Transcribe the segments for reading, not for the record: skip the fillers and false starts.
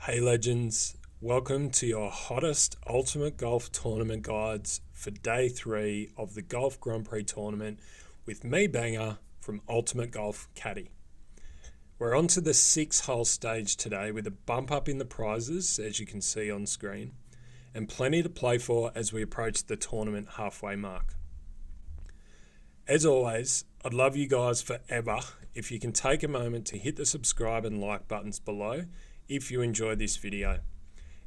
Hey legends, welcome to your hottest ultimate golf tournament guides for day 3 of the Golf Grand Prix tournament with me, Banger, from Ultimate Golf Caddy. We're on to the 6-hole stage today with a bump up in the prizes, as you can see on screen, and plenty to play for as we approach the tournament halfway mark. As always, I'd love you guys forever if you can take a moment to hit the subscribe and like buttons below if you enjoy this video.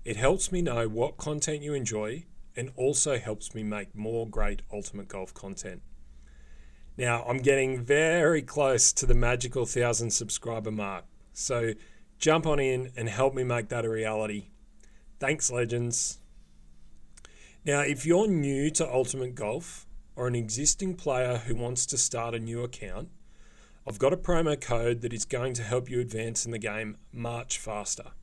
It helps me know what content you enjoy and also helps me make more great Ultimate Golf content. Now, I'm getting very close to the magical 1,000 subscriber mark, so jump on in and help me make that a reality. Thanks, legends. Now, if you're new to Ultimate Golf or an existing player who wants to start a new account, I've got a promo code that is going to help you advance in the game much faster.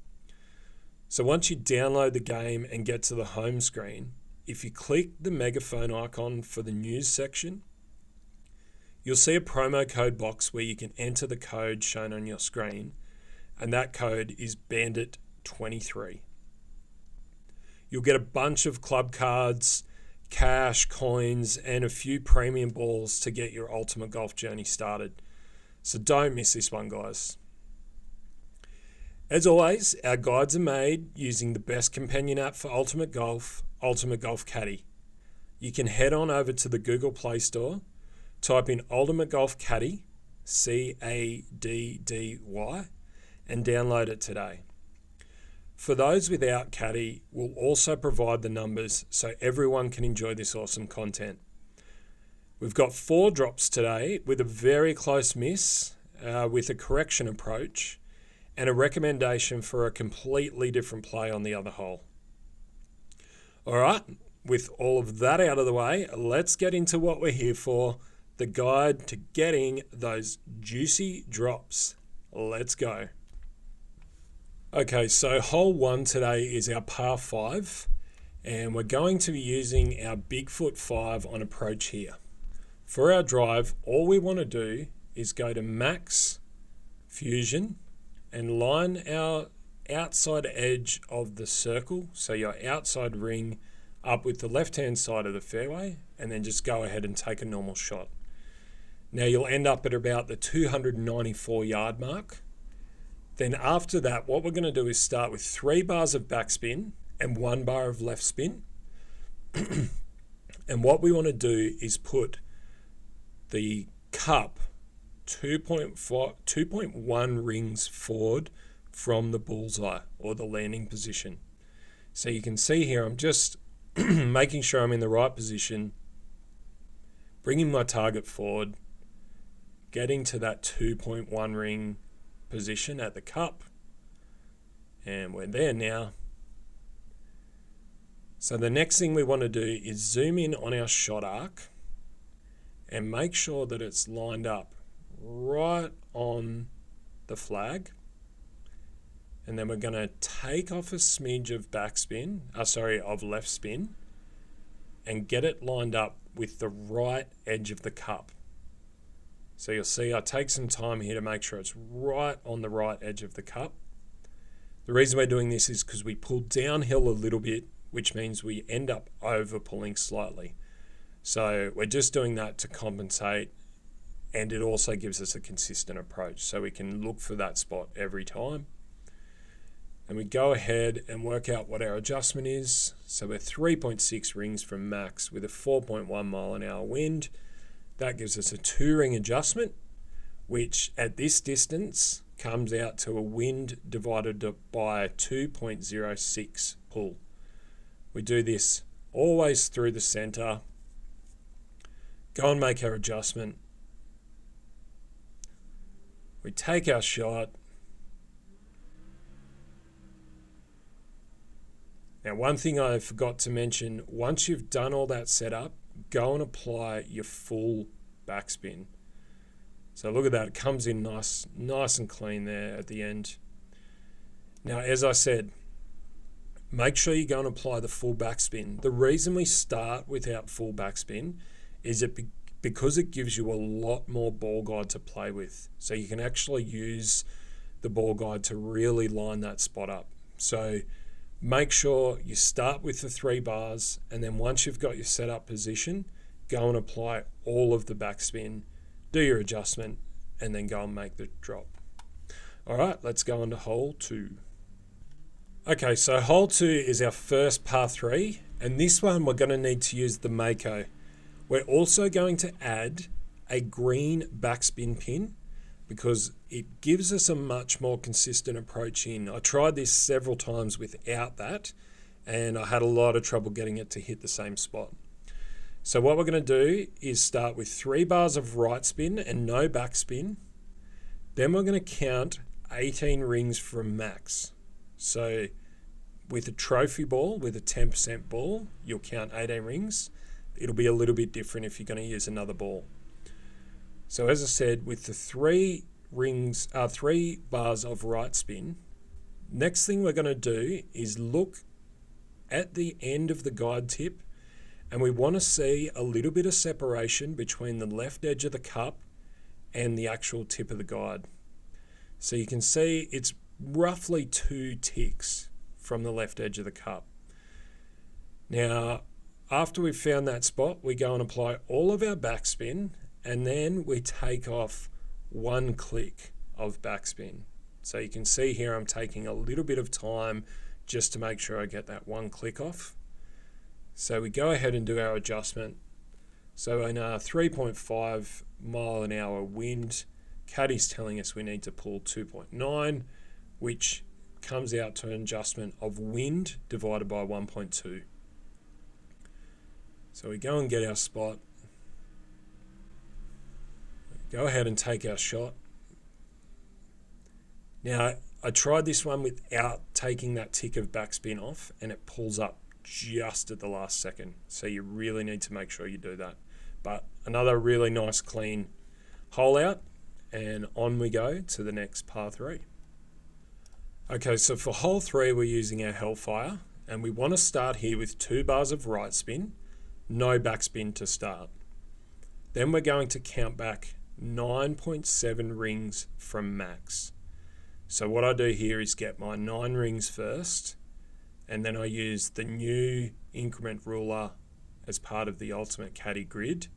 So once you download the game and get to the home screen, if you click the megaphone icon for the news section, you'll see a promo code box where you can enter the code shown on your screen, and that code is Bandit23. You'll get a bunch of club cards, cash, coins, and a few premium balls to get your Ultimate Golf journey started. So don't miss this one, guys. As always, our guides are made using the best companion app for Ultimate Golf, Ultimate Golf Caddy. You can head on over to the Google Play Store, type in Ultimate Golf Caddy, Caddy, and download it today. For those without Caddy, we'll also provide the numbers so everyone can enjoy this awesome content. We've got 4 drops today with a very close miss with a correction approach and a recommendation for a completely different play on the other hole. All right, with all of that out of the way, let's get into what we're here for, the guide to getting those juicy drops. Let's go. Okay, so hole 1 today is our par 5, and we're going to be using our Bigfoot 5 on approach here. For our drive, all we want to do is go to max fusion and line our outside edge of the circle, so your outside ring, up with the left-hand side of the fairway, and then just go ahead and take a normal shot. Now you'll end up at about the 294 yard mark. Then after that, what we're going to do is start with 3 bars of backspin and 1 bar of left spin. And what we want to do is put the cup 2.1 rings forward from the bullseye or the landing position. So you can see here, I'm just making sure I'm in the right position, bringing my target forward, getting to that 2.1 ring position at the cup, and we're there now. So the next thing we want to do is zoom in on our shot arc and make sure that it's lined up right on the flag. And then we're going to take off a smidge of of left spin and get it lined up with the right edge of the cup. So you'll see I take some time here to make sure it's right on the right edge of the cup. The reason we're doing this is because we pull downhill a little bit, which means we end up over pulling slightly. So we're just doing that to compensate, and it also gives us a consistent approach so we can look for that spot every time. And we go ahead and work out what our adjustment is. So we're 3.6 rings from max with a 4.1 mile an hour wind. That gives us a 2-ring adjustment, which at this distance comes out to a wind divided by a 2.06 pull. We do this always through the center. Go and make our adjustment. We take our shot. Now, one thing I forgot to mention, once you've done all that setup, go and apply your full backspin. So look at that, it comes in nice and clean there at the end. Now, as I said, make sure you go and apply the full backspin. The reason we start without full backspin is because it gives you a lot more ball guide to play with. So you can actually use the ball guide to really line that spot up. So make sure you start with the 3 bars, and then once you've got your setup position, go and apply all of the backspin, do your adjustment, and then go and make the drop. All right, let's go on to hole 2. Okay, so hole 2 is our first par 3, and this one we're going to need to use the Mako. We're also going to add a green backspin pin because it gives us a much more consistent approach in. I tried this several times without that, and I had a lot of trouble getting it to hit the same spot. So what we're going to do is start with 3 bars of right spin and no backspin. Then we're going to count 18 rings from max. So with a trophy ball, with a 10% ball, you'll count 18 rings. It'll be a little bit different if you're going to use another ball. So as I said, with the 3 bars of right spin, next thing we're going to do is look at the end of the guide tip, and we want to see a little bit of separation between the left edge of the cup and the actual tip of the guide. So you can see it's roughly 2 ticks from the left edge of the cup. Now, after we've found that spot, we go and apply all of our backspin, and then we take off 1 click of backspin. So you can see here I'm taking a little bit of time just to make sure I get that 1 click off. So we go ahead and do our adjustment. So in a 3.5 mile an hour wind, Caddy's telling us we need to pull 2.9, which comes out to an adjustment of wind divided by 1.2. So we go and get our spot. Go ahead and take our shot. Now, I tried this one without taking that tick of backspin off, and it pulls up just at the last second. So you really need to make sure you do that. But another really nice clean hole out, and on we go to the next par 3. Okay, so for hole 3, we're using our Hellfire, and we want to start here with 2 bars of right spin, no backspin to start. Then we're going to count back 9.7 rings from max. So what I do here is get my 9 rings first, and then I use the new increment ruler as part of the Ultimate Caddy grid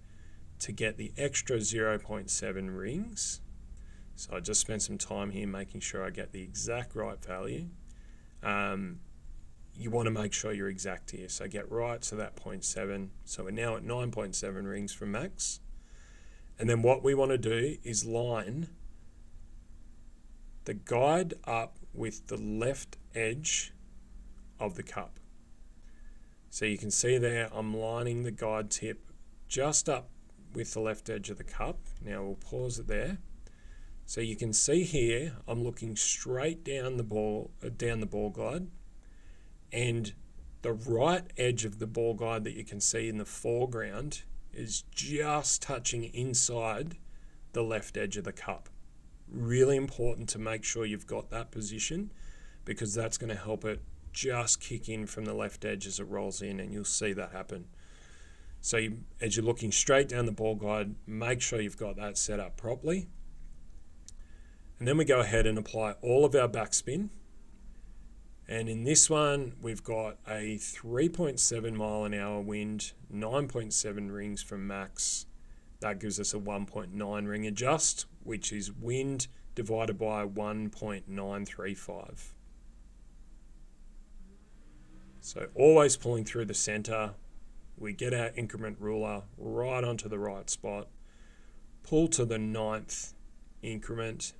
to get the extra 0.7 rings. So I just spent some time here making sure I get the exact right value. You want to make sure you're exact here. So get right to that 0.7. So we're now at 9.7 rings from max. And then what we want to do is line the guide up with the left edge of the cup. So you can see there I'm lining the guide tip just up with the left edge of the cup. Now we'll pause it there. So you can see here I'm looking straight down the ball guide, and the right edge of the ball guide that you can see in the foreground is just touching inside the left edge of the cup. Really important to make sure you've got that position, because that's going to help it just kick in from the left edge as it rolls in, and you'll see that happen. So as you're looking straight down the ball guide, make sure you've got that set up properly. And then we go ahead and apply all of our backspin. And in this one, we've got a 3.7 mile an hour wind, 9.7 rings from max. That gives us a 1.9 ring adjust, which is wind divided by 1.935. So always pulling through the center. We get our increment ruler right onto the right spot, pull to the 9th increment,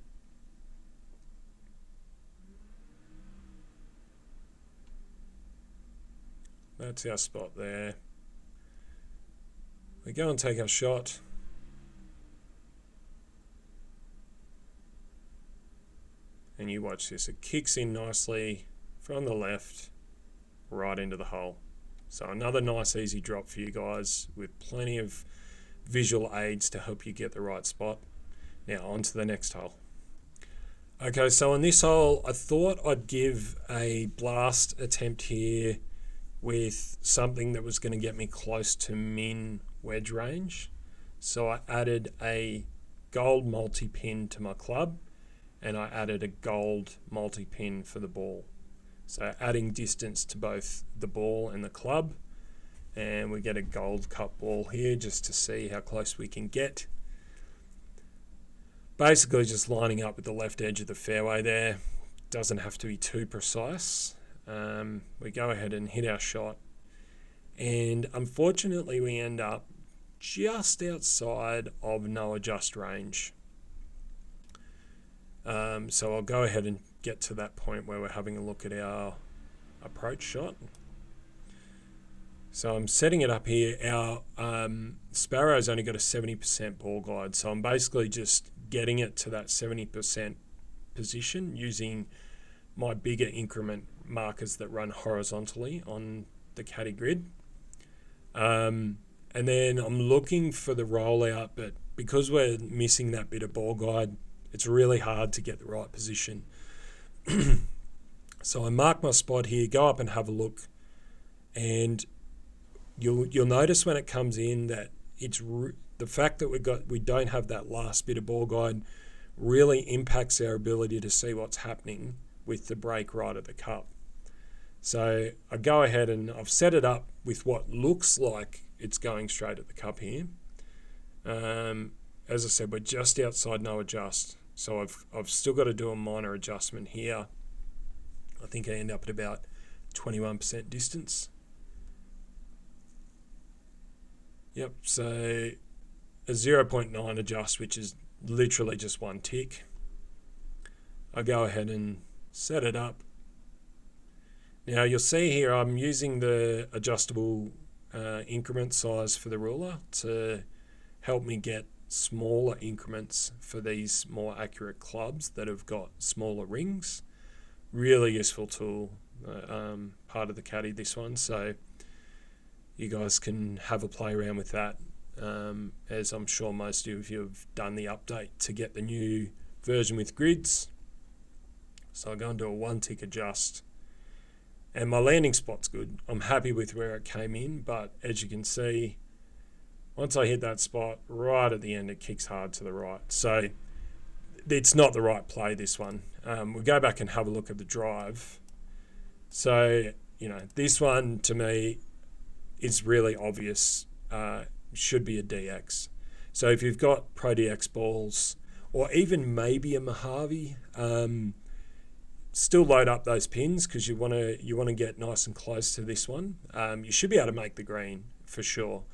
that's our spot there. We go and take our shot. And you watch this, it kicks in nicely from the left right into the hole. So another nice easy drop for you guys with plenty of visual aids to help you get the right spot. Now on to the next hole. Okay, so on this hole, I thought I'd give a blast attempt here with something that was going to get me close to min wedge range. So I added a gold multi-pin to my club, and I added a gold multi-pin for the ball. So adding distance to both the ball and the club. And we get a Gold Cup ball here just to see how close we can get. Basically just lining up with the left edge of the fairway there. Doesn't have to be too precise. We go ahead and hit our shot. And unfortunately we end up just outside of no adjust range. So I'll go ahead and get to that point where we're having a look at our approach shot. So I'm setting it up here. Our Sparrow's only got a 70% ball guide, so I'm basically just getting it to that 70% position using my bigger increment markers that run horizontally on the caddy grid. And then I'm looking for the rollout, but because we're missing that bit of ball guide, it's really hard to get the right position. So I mark my spot here, go up and have a look, and you'll notice when it comes in that it's the fact that we don't have that last bit of ball guide really impacts our ability to see what's happening with the break right at the cup. So I go ahead and I've set it up with what looks like it's going straight at the cup here. As I said, we're just outside no adjust, so I've still got to do a minor adjustment here. I think I end up at about 21% distance. Yep, so a 0.9 adjust, which is literally just one tick. I go ahead and set it up. Now you'll see here I'm using the adjustable increment size for the ruler to help me get smaller increments for these more accurate clubs that have got smaller rings. Really useful tool, part of the caddy, this one, so you guys can have a play around with that, as I'm sure most of you have done the update to get the new version with grids. So I go and do a one tick adjust, and my landing spot's good. I'm happy with where it came in, but as you can see, once I hit that spot right at the end, it kicks hard to the right. So it's not the right play, this one. We go back and have a look at the drive. So, this one to me is really obvious. Should be a DX. So if you've got Pro DX balls, or even maybe a Mojave, still load up those pins because you want to get nice and close to this one. You should be able to make the green for sure.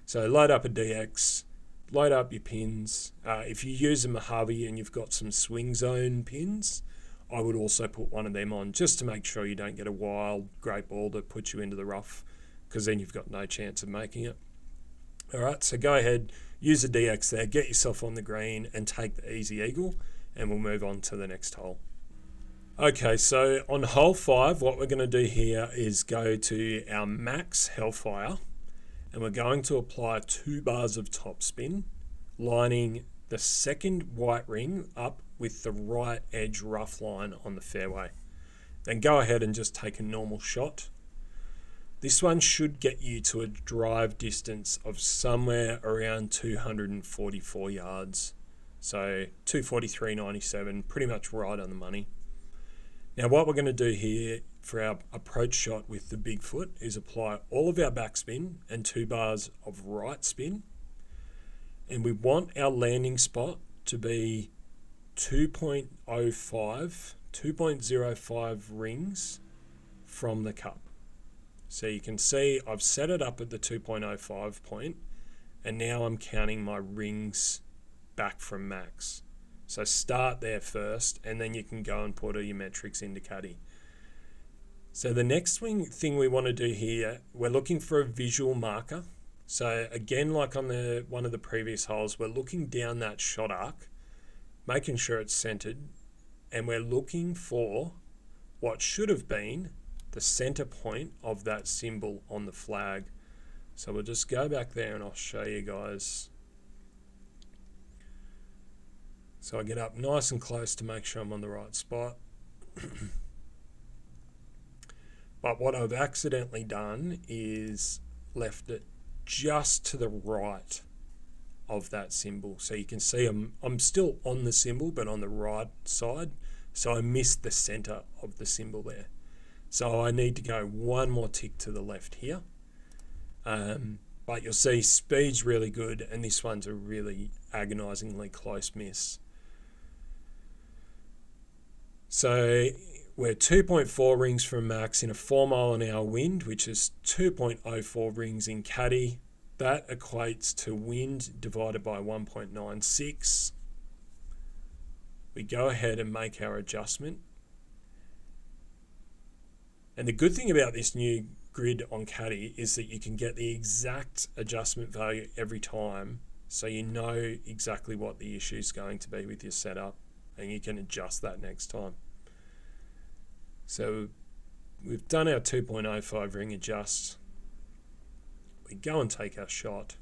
So load up a DX, load up your pins. If you use a Mojave and you've got some swing zone pins, I would also put one of them on just to make sure you don't get a wild great ball that puts you into the rough, because then you've got no chance of making it. All right, so go ahead, use a DX there, get yourself on the green and take the easy eagle, and we'll move on to the next hole. Okay, so on hole 5, what we're going to do here is go to our max Hellfire, and we're going to apply 2 bars of topspin, lining the second white ring up with the right edge rough line on the fairway. Then go ahead and just take a normal shot. This one should get you to a drive distance of somewhere around 244 yards. So 243.97, pretty much right on the money. Now what we're going to do here for our approach shot with the Bigfoot is apply all of our backspin and 2 bars of right spin. And we want our landing spot to be 2.05 rings from the cup. So you can see I've set it up at the 2.05 point, and now I'm counting my rings back from max. So start there first, and then you can go and put all your metrics into caddy. So the next thing we want to do here, we're looking for a visual marker. So again, like on one of the previous holes, we're looking down that shot arc, making sure it's centered, and we're looking for what should have been the center point of that symbol on the flag. So we'll just go back there and I'll show you guys. So I get up nice and close to make sure I'm on the right spot. But what I've accidentally done is left it just to the right of that symbol. So you can see I'm still on the symbol, but on the right side. So I missed the center of the symbol there. So I need to go one more tick to the left here. But you'll see speed's really good, and this one's a really agonisingly close miss. So we're 2.4 rings from max in a 4 mile an hour wind, which is 2.04 rings in Caddy. That equates to wind divided by 1.96. We go ahead and make our adjustment. And the good thing about this new grid on Caddy is that you can get the exact adjustment value every time, so you know exactly what the issue is going to be with your setup, and you can adjust that next time. So we've done our 2.05 ring adjust. We go and take our shot,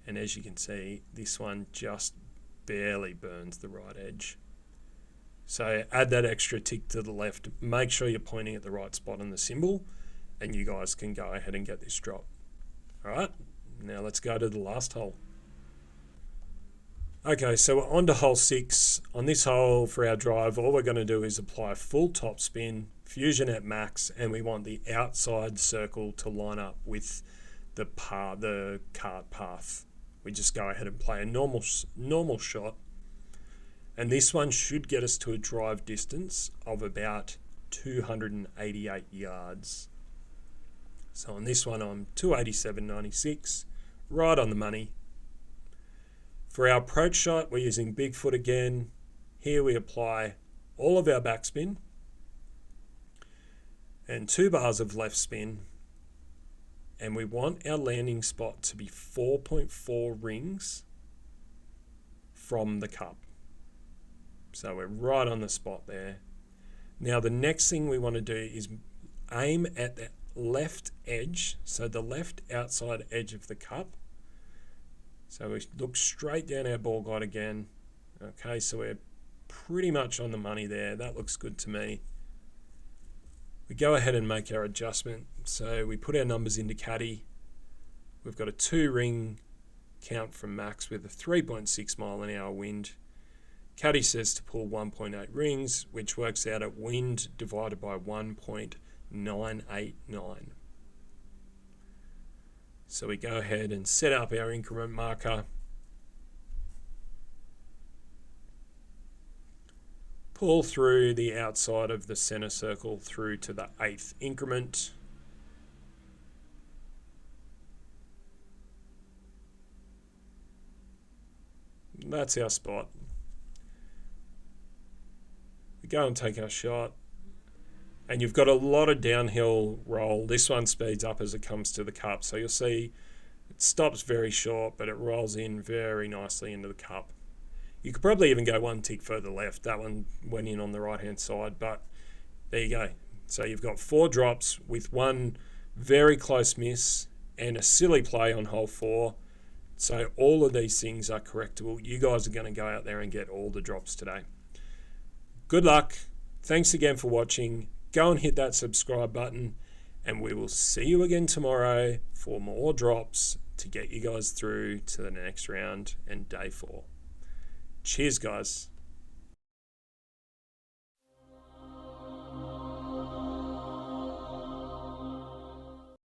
and as you can see, this one just barely burns the right edge. So add that extra tick to the left. Make sure you're pointing at the right spot on the symbol, and you guys can go ahead and get this drop. All right, now let's go to the last hole. Okay, so we're on to hole 6. On this hole for our drive, all we're going to do is apply full top spin, fusion at max, and we want the outside circle to line up with the cart path. We just go ahead and play a normal shot. And this one should get us to a drive distance of about 288 yards. So on this one, I'm 287.96, right on the money. For our approach shot, we're using Bigfoot again. Here we apply all of our backspin and 2 bars of left spin. And we want our landing spot to be 4.4 rings from the cup. So we're right on the spot there. Now the next thing we want to do is aim at the left edge, so the left outside edge of the cup. So we look straight down our ball guide again. Okay, so we're pretty much on the money there. That looks good to me. We go ahead and make our adjustment. So we put our numbers into Caddy. We've got a 2 ring count from max with a 3.6 mile an hour wind. Caddy says to pull 1.8 rings, which works out at wind divided by 1.989. So we go ahead and set up our increment marker. Pull through the outside of the center circle through to the 8th increment. That's our spot. We go and take our shot, and you've got a lot of downhill roll. This one speeds up as it comes to the cup, so you'll see it stops very short, but it rolls in very nicely into the cup. You could probably even go one tick further left. That one went in on the right hand side, but there you go. So you've got 4 drops with one very close miss and a silly play on hole 4. So all of these things are correctable. You guys are going to go out there and get all the drops today. Good luck. Thanks again for watching. Go and hit that subscribe button, and we will see you again tomorrow for more drops to get you guys through to the next round and day 4. Cheers, guys.